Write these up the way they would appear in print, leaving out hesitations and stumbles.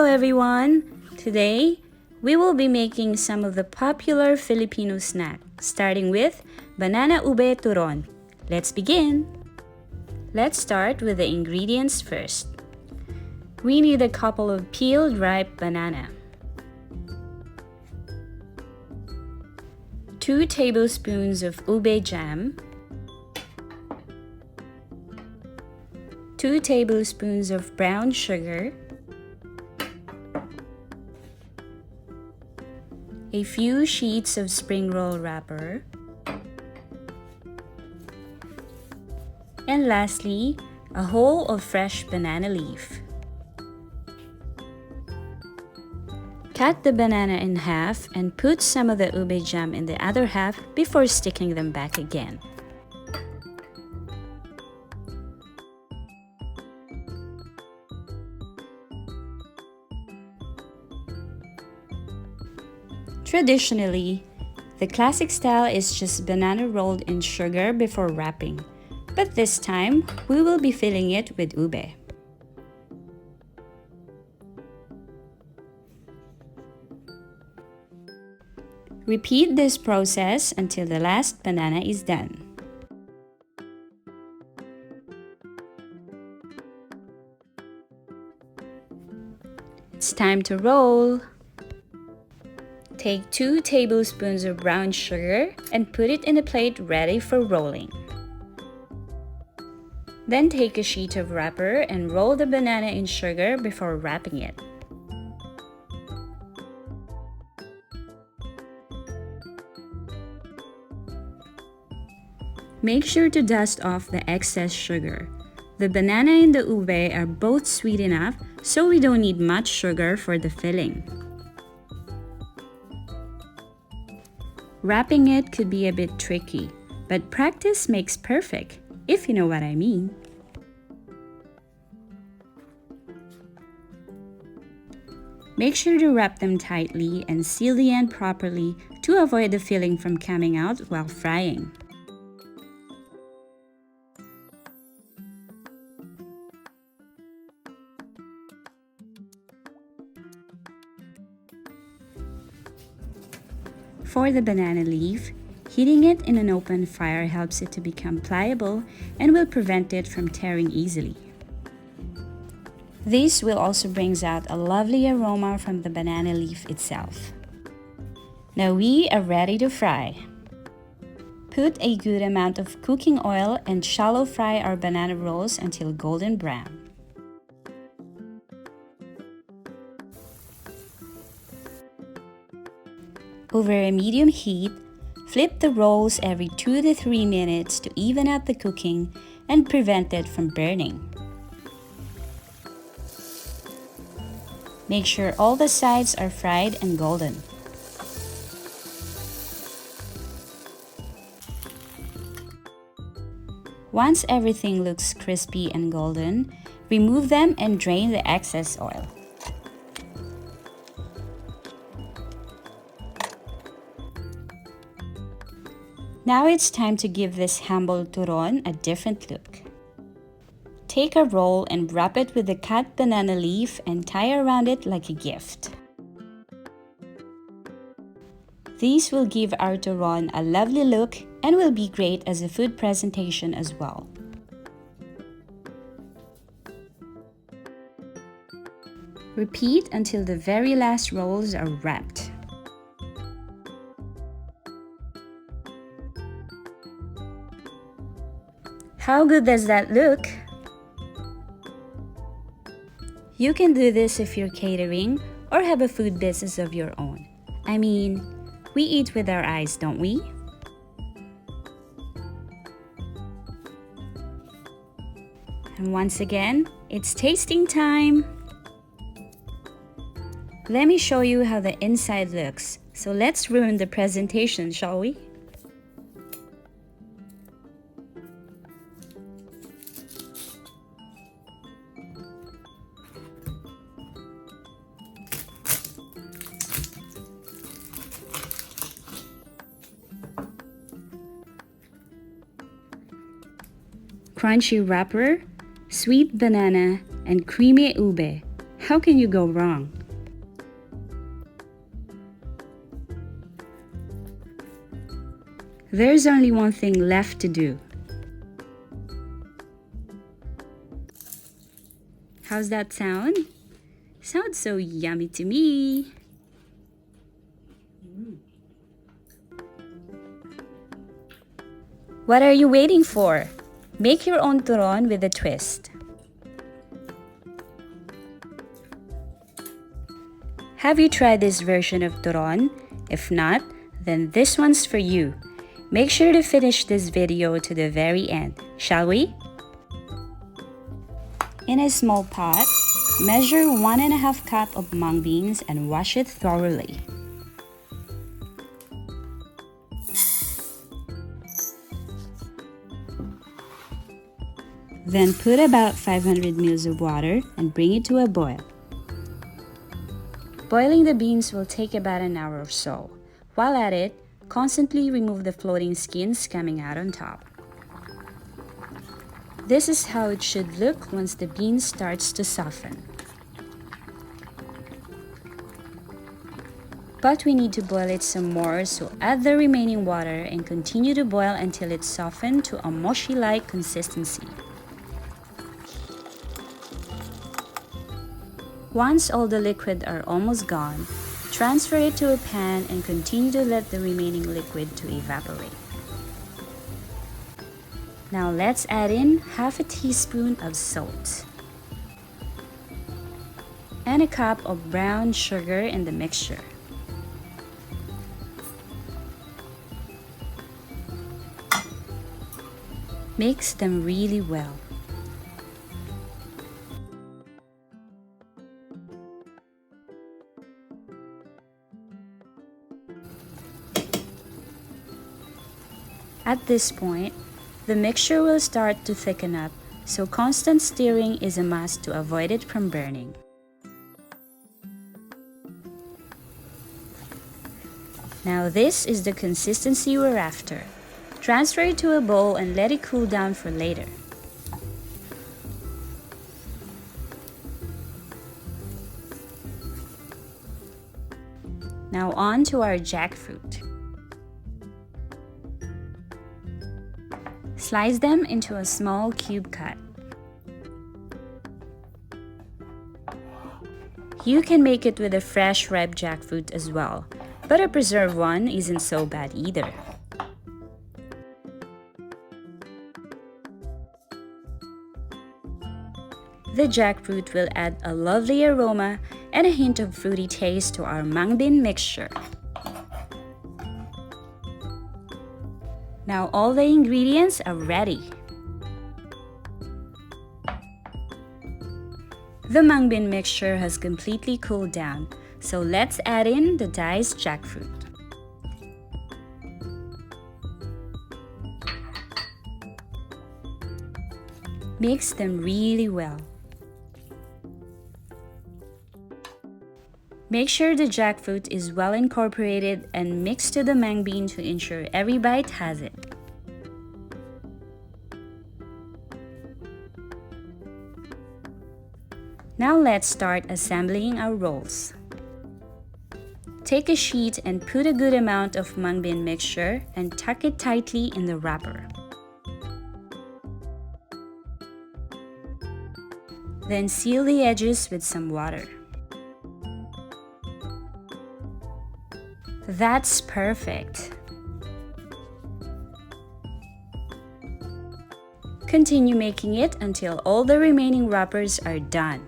everyone! Today, we will be making some of the popular Filipino snacks, starting with Banana-Ube Turon. Let's begin! Let's start with the ingredients first. We need a couple of peeled ripe banana, 2 tablespoons of ube jam, 2 tablespoons of brown sugar, a few sheets of spring roll wrapper, and lastly, a whole of fresh banana leaf. Cut the banana in half and put some of the ube jam in the other half before sticking them back again. Traditionally, the classic style is just banana rolled in sugar before wrapping, but this time, we will be filling it with ube. Repeat this process until the last banana is done. It's time to roll. Take 2 tablespoons of brown sugar and put it in a plate ready for rolling. Then take a sheet of wrapper and roll the banana in sugar before wrapping it. Make sure to dust off the excess sugar. The banana and the ube are both sweet enough, so we don't need much sugar for the filling. Wrapping it could be a bit tricky, but practice makes perfect, if you know what I mean. Make sure to wrap them tightly and seal the end properly to avoid the filling from coming out while frying. For the banana leaf, heating it in an open fire helps it to become pliable and will prevent it from tearing easily. This will also bring out a lovely aroma from the banana leaf itself. Now we are ready to fry. Put a good amount of cooking oil and shallow fry our banana rolls until golden brown. Over a medium heat, flip the rolls every 2 to 3 minutes to even out the cooking and prevent it from burning. Make sure all the sides are fried and golden. Once everything looks crispy and golden, remove them and drain the excess oil. Now it's time to give this humble turon a different look. Take a roll and wrap it with the cut banana leaf and tie around it like a gift. These will give our turon a lovely look and will be great as a food presentation as well. Repeat until the very last rolls are wrapped. How good does that look? You can do this if you're catering or have a food business of your own. I mean, we eat with our eyes, don't we? And once again, it's tasting time! Let me show you how the inside looks. So let's ruin the presentation, shall we? Crunchy wrapper, sweet banana, and creamy ube. How can you go wrong? There's only one thing left to do. How's that sound? Sounds so yummy to me. What are you waiting for? Make your own turon with a twist. Have you tried this version of turon? If not, then this one's for you. Make sure to finish this video to the very end, shall we? In a small pot, measure 1.5 cup of mung beans and wash it thoroughly. Then put about 500 ml of water and bring it to a boil. Boiling the beans will take about an hour or so. While at it, constantly remove the floating skins coming out on top. This is how it should look once the bean starts to soften. But we need to boil it some more, so add the remaining water and continue to boil until it's softened to a mushy-like consistency. Once all the liquid are almost gone, transfer it to a pan and continue to let the remaining liquid to evaporate. Now let's add in half a teaspoon of salt and a cup of brown sugar in the mixture. Mix them really well. At this point, the mixture will start to thicken up, so constant stirring is a must to avoid it from burning. Now this is the consistency we're after. Transfer it to a bowl and let it cool down for later. Now on to our jackfruit. Slice them into a small cube cut. You can make it with a fresh ripe jackfruit as well, but a preserved one isn't so bad either. The jackfruit will add a lovely aroma and a hint of fruity taste to our mung bean mixture. Now all the ingredients are ready. The mung bean mixture has completely cooled down, so let's add in the diced jackfruit. Mix them really well. Make sure the jackfruit is well incorporated and mix to the mung bean to ensure every bite has it. Now let's start assembling our rolls. Take a sheet and put a good amount of mung bean mixture and tuck it tightly in the wrapper. Then seal the edges with some water. That's perfect. Continue making it until all the remaining wrappers are done.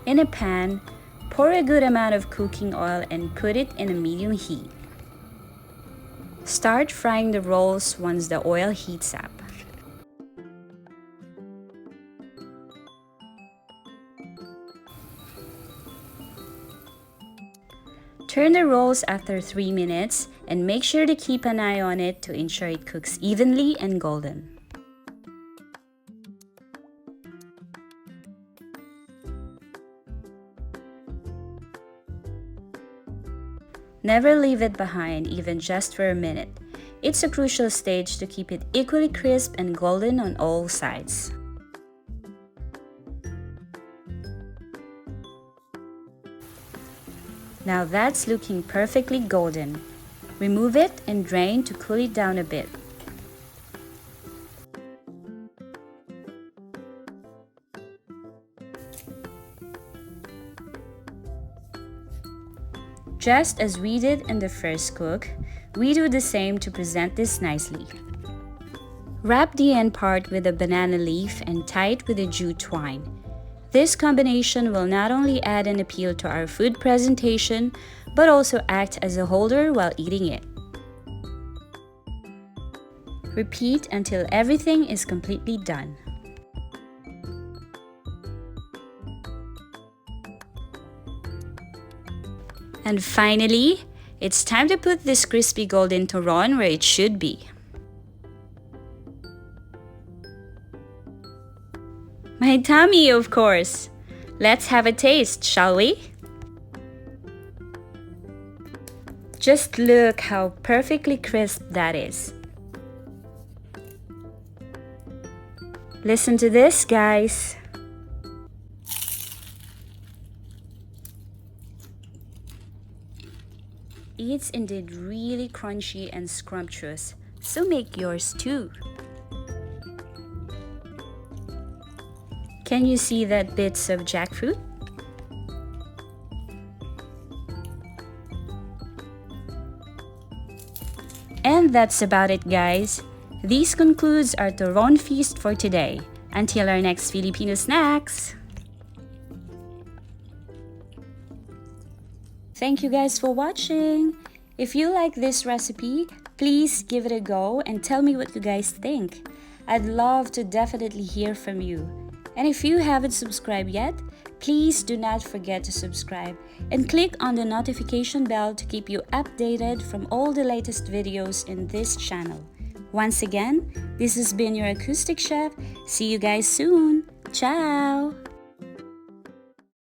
In a pan, pour a good amount of cooking oil and put it in a medium heat. Start frying the rolls once the oil heats up. Turn the rolls after 3 minutes and make sure to keep an eye on it to ensure it cooks evenly and golden. Never leave it behind even just for a minute. It's a crucial stage to keep it equally crisp and golden on all sides. Now that's looking perfectly golden. Remove it and drain to cool it down a bit. Just as we did in the first cook, we do the same to present this nicely. Wrap the end part with a banana leaf and tie it with a jute twine. This combination will not only add an appeal to our food presentation, but also act as a holder while eating it. Repeat until everything is completely done. And finally, it's time to put this crispy golden turon where it should be. My tummy, of course! Let's have a taste, shall we? Just look how perfectly crisp that is. Listen to this, guys. It's indeed really crunchy and scrumptious, so make yours too. Can you see that bits of jackfruit? And that's about it, guys. This concludes our Turon feast for today. Until our next Filipino snacks! Thank you guys for watching! If you like this recipe, please give it a go and tell me what you guys think. I'd love to definitely hear from you. And if you haven't subscribed yet, please do not forget to subscribe and click on the notification bell to keep you updated from all the latest videos in this channel. Once again, this has been your Acoustic Chef. See you guys soon. Ciao!